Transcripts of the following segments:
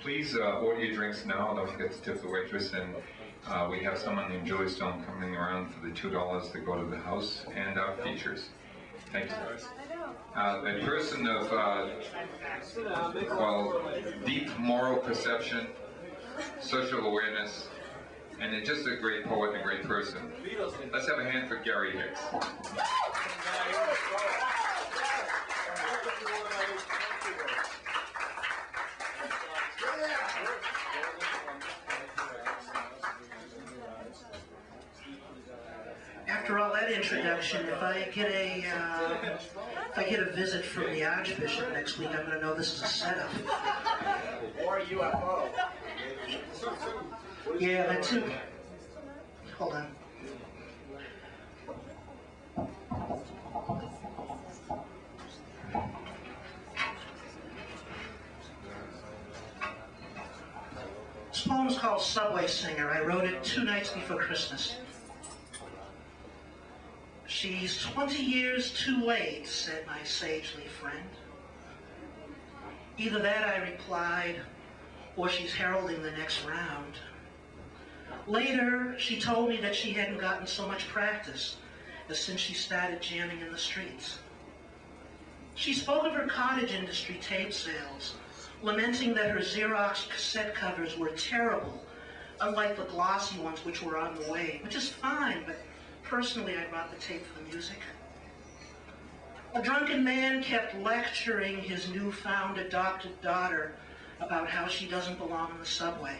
Please order your drinks now. Don't forget to tip the waitress. And we have someone named Julie Stone coming around for the $2 to go to the house and our features. Thank you. A person of deep moral perception, social awareness, and just a great poet and a great person. Let's have a hand for Gary Hicks. After all that introduction, if I get a visit from the Archbishop next week, I'm going to know this is a setup. Or a UFO. Yeah, that too. Hold on. This poem's called Subway Singer. I wrote it 2 nights before Christmas. She's 20 years too late, said my sagely friend. Either that, I replied, or she's heralding the next round. Later, she told me that she hadn't gotten so much practice as since she started jamming in the streets. She spoke of her cottage industry tape sales, lamenting that her Xerox cassette covers were terrible, unlike the glossy ones which were on the way, which is fine, but personally I bought the tape for the music. A drunken man kept lecturing his newfound adopted daughter about how she doesn't belong in the subway.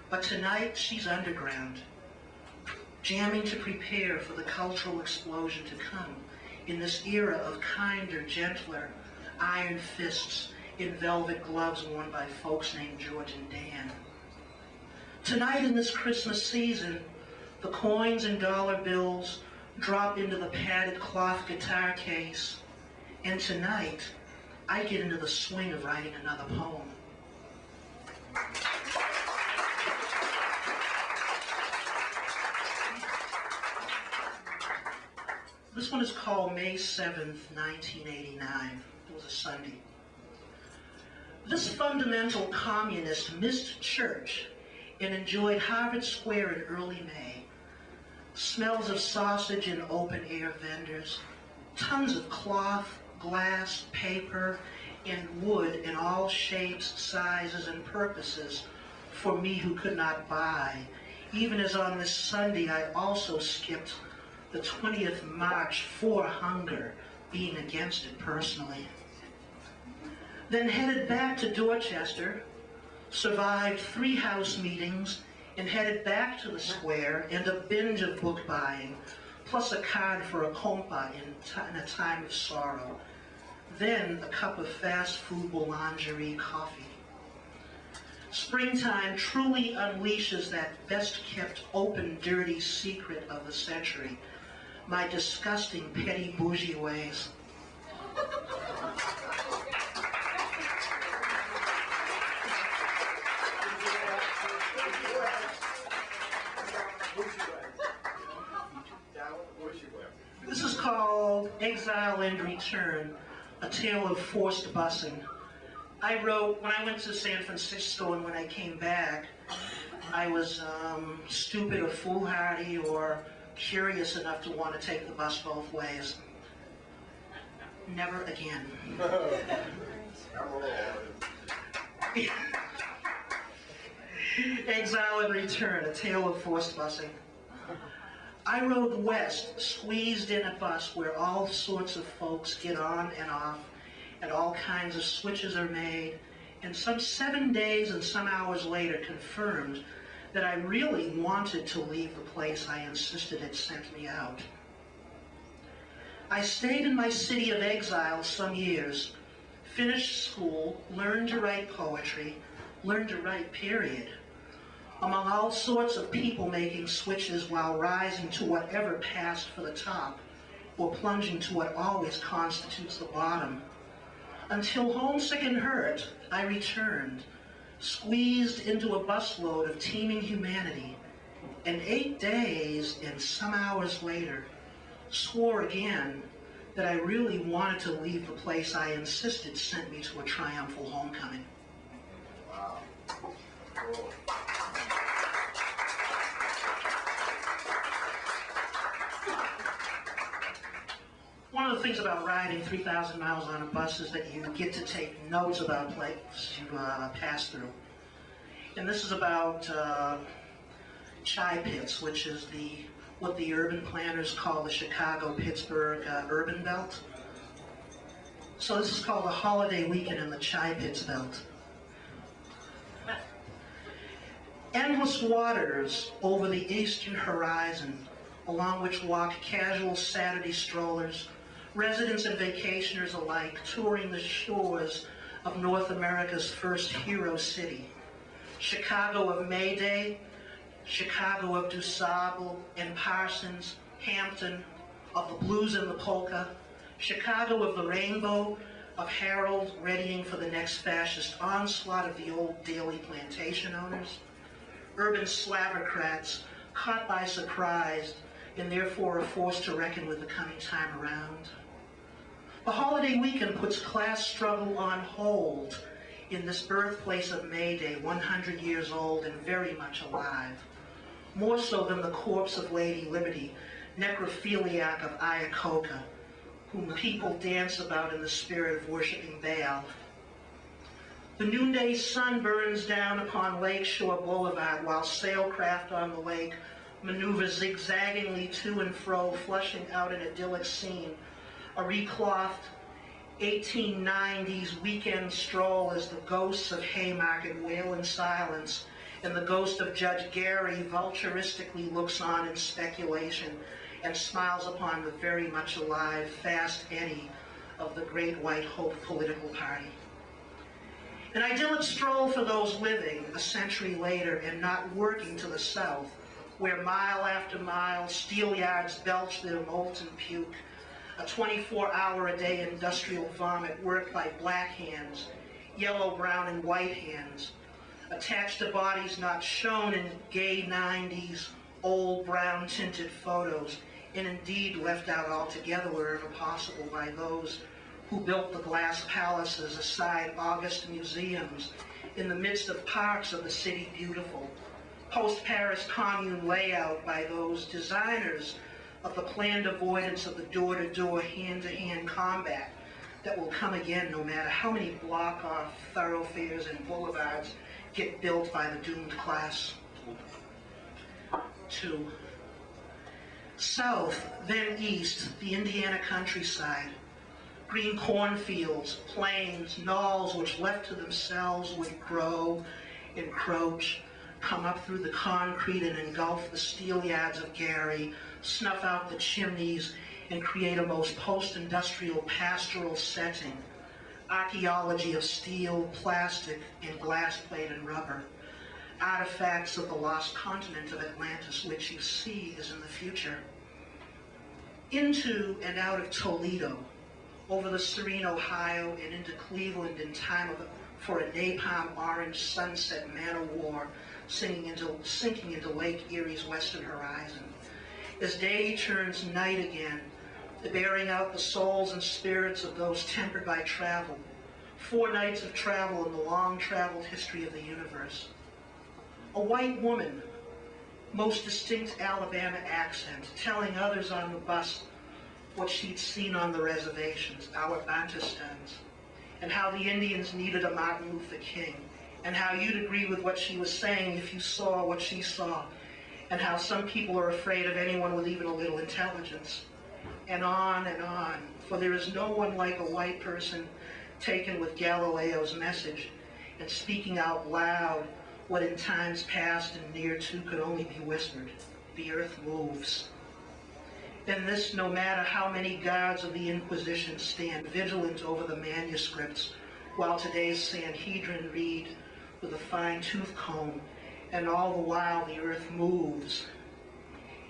But tonight she's underground, jamming to prepare for the cultural explosion to come in this era of kinder, gentler, iron fists in velvet gloves worn by folks named George and Dan. Tonight in this Christmas season, the coins and dollar bills drop into the padded cloth guitar case, and tonight I get into the swing of writing another poem. This one is called May 7th, 1989. It was a Sunday. This fundamental communist missed church and enjoyed Harvard Square in early May. Smells of sausage and open-air vendors, tons of cloth, glass, paper, and wood in all shapes, sizes, and purposes for me who could not buy, even as on this Sunday I also skipped the 20th March for hunger, being against it personally. Then headed back to Dorchester, survived 3 house meetings, and headed back to the square and a binge of book buying, plus a card for a compa in a time of sorrow. Then a cup of fast food boulangerie coffee. Springtime truly unleashes that best-kept, open, dirty secret of the century, my disgusting, petty, bougie ways. This is called Exile and Return, a tale of forced busing. I wrote, when I went to San Francisco and when I came back, I was stupid or foolhardy or curious enough to want to take the bus both ways. Never again. Exile and Return, a tale of forced busing. I rode west, squeezed in a bus where all sorts of folks get on and off, and all kinds of switches are made, and some 7 days and some hours later confirmed that I really wanted to leave the place I insisted had sent me out. I stayed in my city of exile some years, finished school, learned to write poetry, learned to write, period, among all sorts of people making switches while rising to whatever passed for the top, or plunging to what always constitutes the bottom. Until homesick and hurt, I returned, squeezed into a busload of teeming humanity, and 8 days and some hours later, swore again that I really wanted to leave the place I insisted sent me to a triumphal homecoming. Wow. Cool. One of the things about riding 3,000 miles on a bus is that you get to take notes about places you pass through. And this is about chai pits, which is what the urban planners call the Chicago-Pittsburgh urban belt. So this is called a holiday weekend in the chai pits belt. Endless waters over the eastern horizon, along which walk casual Saturday strollers, residents and vacationers alike, touring the shores of North America's first hero city. Chicago of May Day, Chicago of DuSable and Parsons, Hampton, of the blues and the polka, Chicago of the rainbow, of Harold readying for the next fascist onslaught of the old daily plantation owners, urban slavocrats caught by surprise and therefore are forced to reckon with the coming time around. The holiday weekend puts class struggle on hold in this birthplace of May Day, 100 years old and very much alive, more so than the corpse of Lady Liberty, necrophiliac of Iacocca, whom people dance about in the spirit of worshiping Baal. The noonday sun burns down upon Lakeshore Boulevard while sailcraft on the lake maneuver zigzaggingly to and fro, flushing out an idyllic scene, a reclothed 1890s weekend stroll as the ghosts of Haymarket wail in silence, and the ghost of Judge Gary vulturistically looks on in speculation and smiles upon the very much alive Fast Eddie of the Great White Hope political party. An idyllic stroll for those living a century later and not working to the south, where mile after mile steel yards belch their molten puke, a 24-hour-a-day industrial vomit worked by black hands, yellow, brown, and white hands, attached to bodies not shown in gay 90s old brown-tinted photos, and indeed left out altogether wherever possible by those who built the glass palaces aside August museums in the midst of parks of the city beautiful, post-Paris commune layout by those designers of the planned avoidance of the door-to-door, hand-to-hand combat that will come again no matter how many block-off thoroughfares and boulevards get built by the doomed class. 2. South, then east, the Indiana countryside. Green cornfields, plains, knolls which left to themselves would grow, encroach, come up through the concrete and engulf the steel yards of Gary, snuff out the chimneys, and create a most post-industrial pastoral setting. Archaeology of steel, plastic, and glass plate and rubber. Artifacts of the lost continent of Atlantis, which you see is in the future. Into and out of Toledo, over the serene Ohio and into Cleveland in time for a napalm orange sunset man-o-war sinking into Lake Erie's western horizon. As day turns night again, bearing out the souls and spirits of those tempered by travel. 4 nights of travel in the long-traveled history of the universe. A white woman, most distinct Alabama accent, telling others on the bus what she'd seen on the reservations, our Bantustans, and how the Indians needed a Martin Luther King, and how you'd agree with what she was saying if you saw what she saw, and how some people are afraid of anyone with even a little intelligence. And on, for there is no one like a white person taken with Galileo's message and speaking out loud what in times past and near to could only be whispered. The earth moves. And this, no matter how many guards of the Inquisition stand vigilant over the manuscripts, while today's Sanhedrin read with a fine-tooth comb, and all the while the earth moves.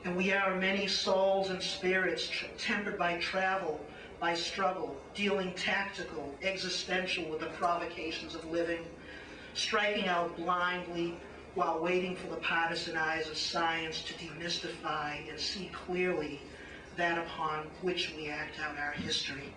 And we are many souls and spirits tempered by travel, by struggle, dealing tactical, existential with the provocations of living, striking out blindly while waiting for the partisan eyes of science to demystify and see clearly that upon which we act out our history.